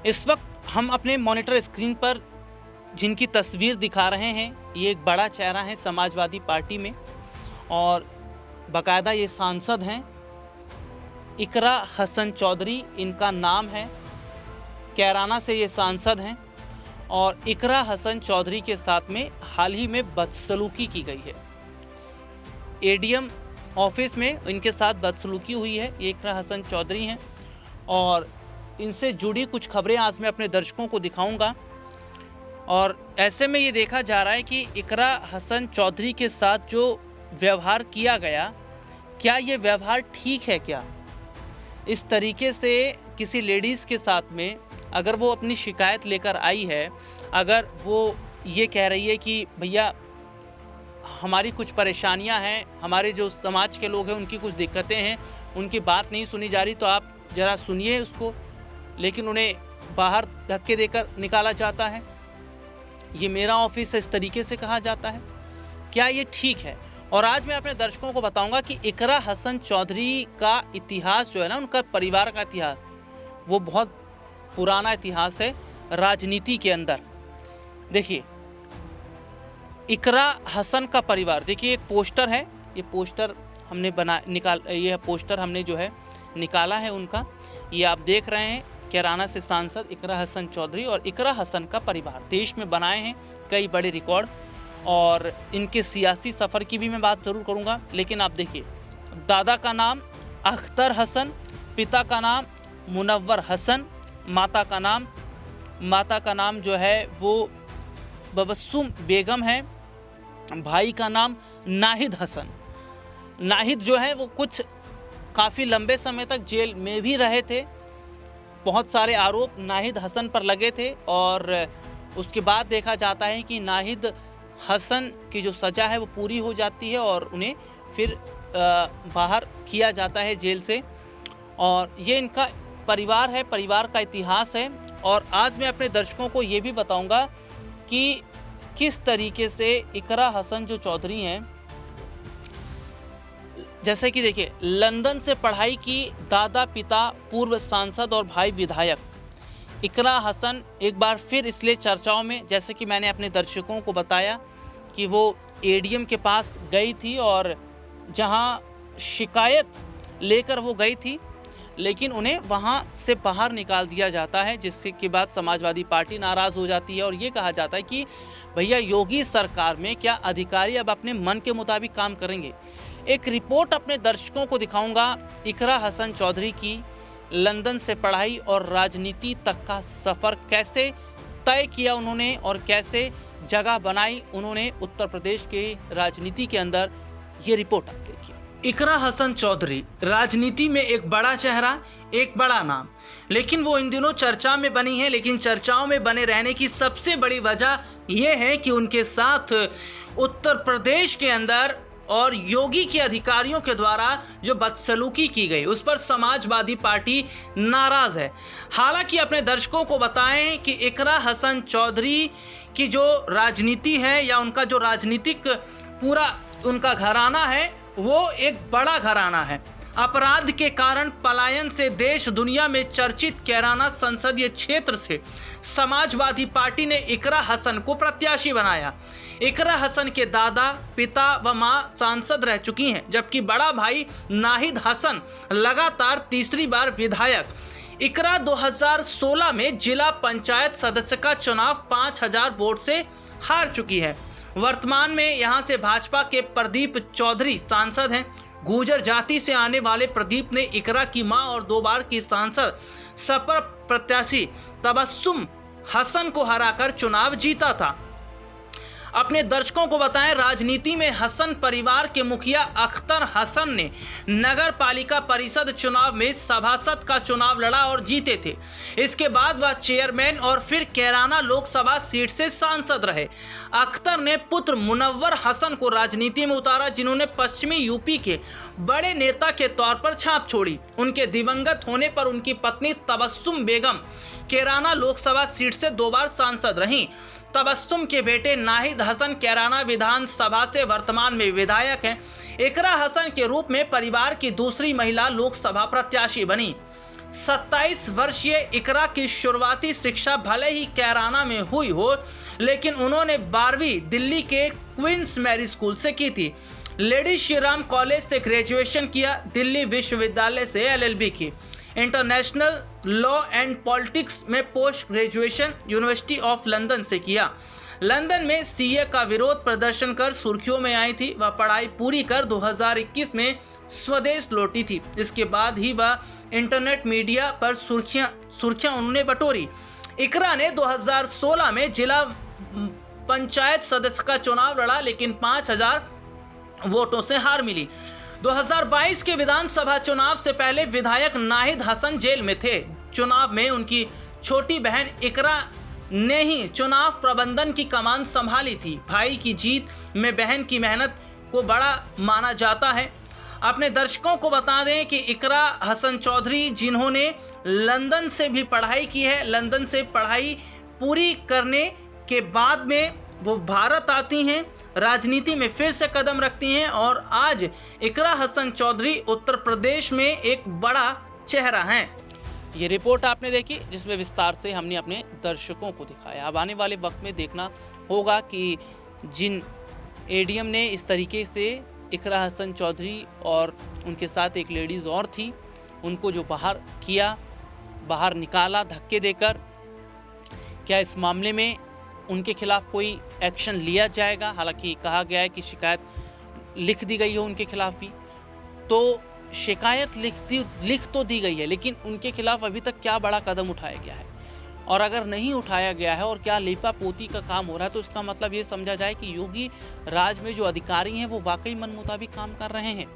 इस वक्त हम अपने मॉनिटर स्क्रीन पर जिनकी तस्वीर दिखा रहे हैं, ये एक बड़ा चेहरा है समाजवादी पार्टी में और बाकायदा ये सांसद हैं। इकरा हसन चौधरी इनका नाम है। कैराना से ये सांसद हैं और इकरा हसन चौधरी के साथ में हाल ही में बदसलूकी की गई है। एडीएम ऑफिस में इनके साथ बदसलूकी हुई है। ये इकरा हसन चौधरी हैं और इनसे जुड़ी कुछ खबरें आज मैं अपने दर्शकों को दिखाऊंगा। और ऐसे में ये देखा जा रहा है कि इकरा हसन चौधरी के साथ जो व्यवहार किया गया, क्या ये व्यवहार ठीक है? क्या इस तरीके से किसी लेडीज़ के साथ में अगर वो अपनी शिकायत लेकर आई है, अगर वो ये कह रही है कि भैया हमारी कुछ परेशानियां हैं, हमारे जो समाज के लोग हैं उनकी कुछ दिक्कतें हैं, उनकी बात नहीं सुनी जा रही, तो आप ज़रा सुनिए उसको, लेकिन उन्हें बाहर धक्के देकर निकाला जाता है। ये मेरा ऑफिस है, इस तरीके से कहा जाता है। क्या ये ठीक है? और आज मैं अपने दर्शकों को बताऊंगा कि इकरा हसन चौधरी का इतिहास जो है ना, उनका परिवार का इतिहास, वो बहुत पुराना इतिहास है राजनीति के अंदर। देखिए इकरा हसन का परिवार, देखिए एक पोस्टर है, ये पोस्टर हमने ये पोस्टर हमने जो है निकाला है उनका। ये आप देख रहे हैं, कैराना से सांसद इकरा हसन चौधरी और इकरा हसन का परिवार देश में बनाए हैं कई बड़े रिकॉर्ड। और इनके सियासी सफ़र की भी मैं बात ज़रूर करूंगा। लेकिन आप देखिए, दादा का नाम अख्तर हसन, पिता का नाम मुनव्वर हसन, माता का नाम जो है वो बबस्सुम बेगम है, भाई का नाम नाहिद हसन। नाहिद जो है वो कुछ काफ़ी लंबे समय तक जेल में भी रहे थे। बहुत सारे आरोप नाहिद हसन पर लगे थे और उसके बाद देखा जाता है कि नाहिद हसन की जो सज़ा है वो पूरी हो जाती है और उन्हें फिर बाहर किया जाता है जेल से। और ये इनका परिवार है, परिवार का इतिहास है। और आज मैं अपने दर्शकों को ये भी बताऊंगा कि किस तरीके से इकरा हसन जो चौधरी हैं, जैसे कि देखिए लंदन से पढ़ाई की, दादा पिता पूर्व सांसद और भाई विधायक। इकरा हसन एक बार फिर इसलिए चर्चाओं में, जैसे कि मैंने अपने दर्शकों को बताया कि वो एडीएम के पास गई थी और जहां शिकायत लेकर वो गई थी, लेकिन उन्हें वहां से बाहर निकाल दिया जाता है, जिसके के बाद समाजवादी पार्टी नाराज़ हो जाती है और ये कहा जाता है कि भैया योगी सरकार में क्या अधिकारी अब अपने मन के मुताबिक काम करेंगे। एक रिपोर्ट अपने दर्शकों को दिखाऊंगा, इकरा हसन चौधरी की लंदन से पढ़ाई और राजनीति तक का सफ़र कैसे तय किया उन्होंने और कैसे जगह बनाई उन्होंने उत्तर प्रदेश के राजनीति के अंदर। ये रिपोर्ट आप देखिए। इकरा हसन चौधरी राजनीति में एक बड़ा चेहरा, एक बड़ा नाम, लेकिन वो इन दिनों चर्चा में बनी है। लेकिन चर्चाओं में बने रहने की सबसे बड़ी वजह यह है कि उनके साथ उत्तर प्रदेश के अंदर और योगी के अधिकारियों के द्वारा जो बदसलूकी की गई, उस पर समाजवादी पार्टी नाराज है। हालांकि अपने दर्शकों को बताएं कि इकरा हसन चौधरी की जो राजनीति है या उनका जो राजनीतिक पूरा उनका घराना है, वो एक बड़ा घराना है। अपराध के कारण पलायन से देश दुनिया में चर्चित कैराना संसदीय क्षेत्र से समाजवादी पार्टी ने इकरा हसन को प्रत्याशी बनाया। इकरा हसन के दादा, पिता व मां सांसद रह चुकी हैं, जबकि बड़ा भाई नाहिद हसन लगातार तीसरी बार विधायक। इकरा 2016 में जिला पंचायत सदस्य का चुनाव 5000 वोट से हार चुकी है। वर्तमान में यहां से भाजपा के प्रदीप चौधरी सांसद हैं। गुर्जर जाति से आने वाले प्रदीप ने इकरा की मां और 2 बार की सांसद सपर प्रत्याशी तबस्सुम हसन को हराकर चुनाव जीता था। अपने दर्शकों को बताएं, राजनीति में हसन परिवार के मुखिया अख्तर हसन ने नगर पालिका परिषद चुनाव में सभासद का चुनाव लड़ा और जीते थे। इसके बाद वह चेयरमैन और फिर कैराना लोकसभा सीट से सांसद रहे। अख्तर ने पुत्र मुनव्वर हसन को राजनीति में उतारा, जिन्होंने पश्चिमी यूपी के बड़े नेता के तौर पर छाप छोड़ी। उनके दिवंगत होने पर उनकी पत्नी तबस्सुम बेगम कैराना लोकसभा सीट से 2 बार सांसद रहीं। तबस्सुम के बेटे नाहिद हसन कैराना विधानसभा से वर्तमान में विधायक हैं। इकरा हसन के रूप में परिवार की दूसरी महिला लोकसभा प्रत्याशी बनी। 27 वर्षीय इकरा की शुरुआती शिक्षा भले ही कैराना में हुई हो, लेकिन उन्होंने 12वीं दिल्ली के क्वींस मैरी स्कूल से की थी। लेडी श्रीराम कॉलेज से ग्रेजुएशन किया। दिल्ली विश्वविद्यालय से एलएलबी की। इंटरनेशनल लॉ एंड पॉलिटिक्स में post graduation university of London से किया। लंदन में सीए का विरोध प्रदर्शन कर सुर्खियों में आई थी। वह पढ़ाई पूरी कर 2021 में स्वदेश लौटी थी। इसके बाद ही वह इंटरनेट मीडिया पर सुर्खियां उन्होंने बटोरी। इकरा ने 2016 में जिला पंचायत सदस्य का चुनाव लड़ा, लेकिन 5000 वोटों से हार मिली। 2022 के विधानसभा चुनाव से पहले विधायक नाहिद हसन जेल में थे। चुनाव में उनकी छोटी बहन इकरा ने ही चुनाव प्रबंधन की कमान संभाली थी। भाई की जीत में बहन की मेहनत को बड़ा माना जाता है। अपने दर्शकों को बता दें कि इकरा हसन चौधरी, जिन्होंने लंदन से भी पढ़ाई की है, लंदन से पढ़ाई पूरी करने के बाद में वो भारत आती हैं, राजनीति में फिर से कदम रखती हैं और आज इकरा हसन चौधरी उत्तर प्रदेश में एक बड़ा चेहरा हैं। ये रिपोर्ट आपने देखी, जिसमें विस्तार से हमने अपने दर्शकों को दिखाया। अब आने वाले वक्त में देखना होगा कि जिन एडीएम ने इस तरीके से इकरा हसन चौधरी और उनके साथ एक लेडीज़ और थी, उनको जो बाहर निकाला धक्के देकर, क्या इस मामले में उनके खिलाफ कोई एक्शन लिया जाएगा? हालांकि कहा गया है कि शिकायत लिख दी गई है उनके खिलाफ भी, तो शिकायत लिख तो दी गई है, लेकिन उनके खिलाफ अभी तक क्या बड़ा कदम उठाया गया है? और अगर नहीं उठाया गया है और क्या लीपा पोती का काम हो रहा है, तो इसका मतलब ये समझा जाए कि योगी राज में जो अधिकारी हैं वो वाकई मन मुताबिक काम कर रहे हैं।